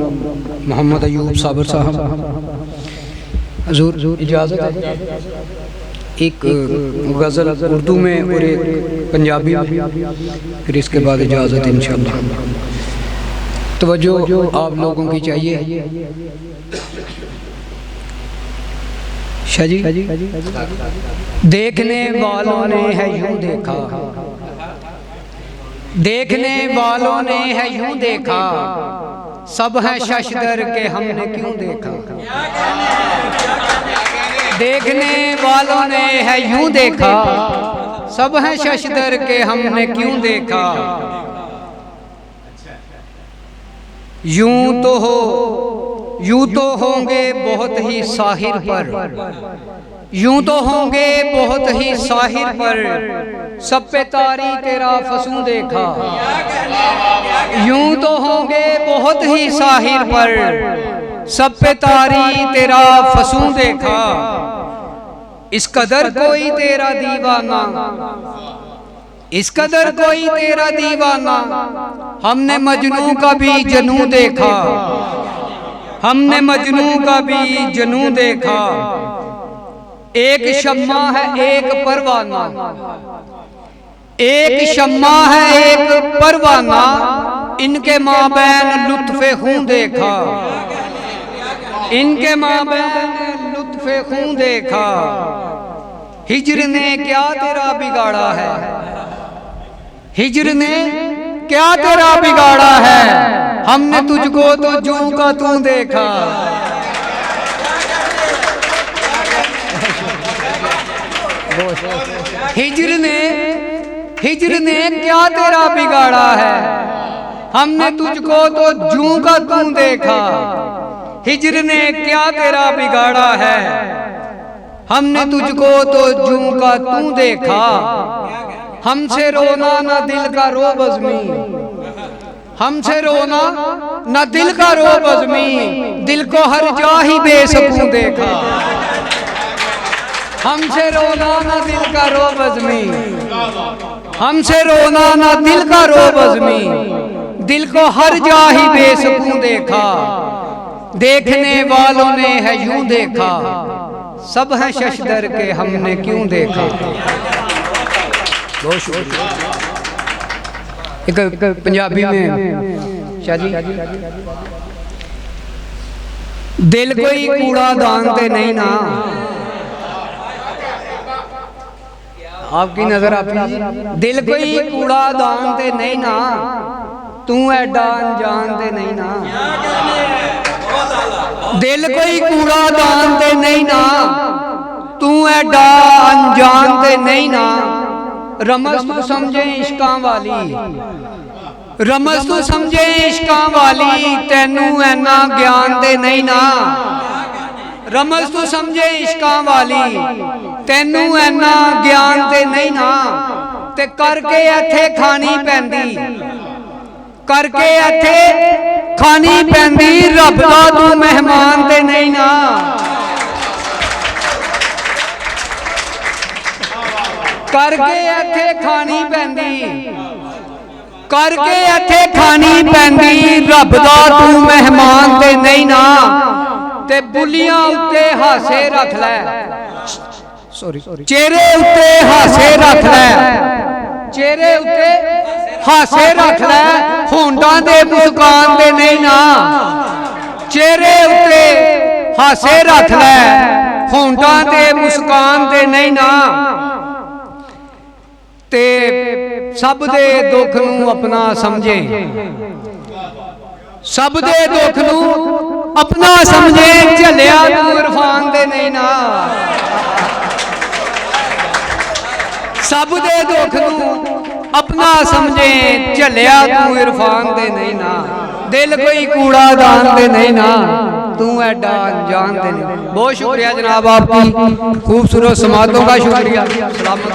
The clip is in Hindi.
मोहम्मद अयूब साबर साहब, हजूर इजाज़त है एक गज़ल उर्दू में और एक पंजाबी में, फिर इसके बाद इजाज़त इंशाअल्लाह। तवज्जो आप लोगों की चाहिए। शाजी, देखने वालों ने है यूं देखा, देखने वालों ने है यूं देखा, सब हैं शशदर के हमने क्यों देखा। देखने वालों ने है यूं देखा, सब हैं शशदर के हमने क्यों देखा। यूं तो हो, यूं तो होंगे बहुत ही साहिर पर, यूं तो होंगे बहुत ही साहिर पर, सब पे तारी तेरा फसूं देखा। यूं तो होंगे बहुत ही साहिर पर, सब पे तारी तेरा फसूं देखा। इस कदर कोई तेरा दीवाना, इस कदर कोई तेरा दीवाना, हमने मजनू का भी जनू देखा, हमने मजनू का भी जनू देखा। एक शम्मा है एक परवाना, एक शम्मा है एक परवाना, इनके माबैन लुत्फ़े खूं देखा, इनके माबैन लुत्फ़े खूं देखा। हिज्र ने क्या तेरा बिगाड़ा है, हिज्र ने क्या तेरा बिगाड़ा है, हमने तुझको तो जूं का तू देखा। हिज्र ने क्या तेरा बिगाड़ा है, हमने तुझको तो जूं का तू देखा। हिज्र ने क्या तेरा बिगाड़ा है, हमने तुझको तो जूं का तू देखा। हमसे रोना ना दिल का रो बज़मी, हमसे रोना न दिल का रो बज़मी, दिल को हर जा ही बेसुकूं देखा। हमसे रोना न दिल का रो बज़मी, हमसे रोना न दिल का रो बज़मी, दिल को हर जा ही बेसुकूं देखा। देखने वालों ने है यूं देखा, सब हैं शशदर के हमने क्यों देखा। बहुत शुक्रिया। एक पंजाबी में शादी, दिल कोई कूड़ा दान ते नहीं ना, आपकी नजर आपकी, दिल कोई कूड़ा दान ते नहीं ना, तू एडा अनजान ते नहीं ना। दिल कोई कूड़ा दान ते नहीं ना, तू एडा अनजान ते नहीं ना। रमस तू समझे इश्कां वाली, रमस तू समझे इश्कां वाली, तेनू ऐना ज्ञान दे नहीं ना। रमस तू समझे इश्कां वाली, तेनू ऐना ज्ञान दे नहीं ना। ते करके इत्थे खानी पैंदी, करके इत्थे खानी पैंदी, रब दा तू मेहमान ते नहीं ना। करके इत्थे खानी पैंदी, करके इत्थे खानी पैंदी, रब दा तू मेहमान ते नहीं ना। ते बुलियां उत्ते हासे रख लै, सॉरी चेहरे उत्ते हासे रख लै, चेहरे उत्ते हासे रख लै, होंडां दे मुस्कान दे नहीं ना। चेहरे उत्ते हासे रख लै, होंडां दे मुस्कान दे नहीं ना। ते सब दे दुख नू अपना समझे, सब दे दुख नू अपना समझे, झलिया तू इरफान दे नहीं ना। सब दे दुख नू अपना समझे, झलिया तू इरफान दे नहीं ना। दिल कोई कूड़ा दान दे नहीं ना, तू एडा अनजान दे नहीं। बहुत शुक्रिया जनाब, आपकी खूबसूरत समातों का शुक्रिया। सलामत।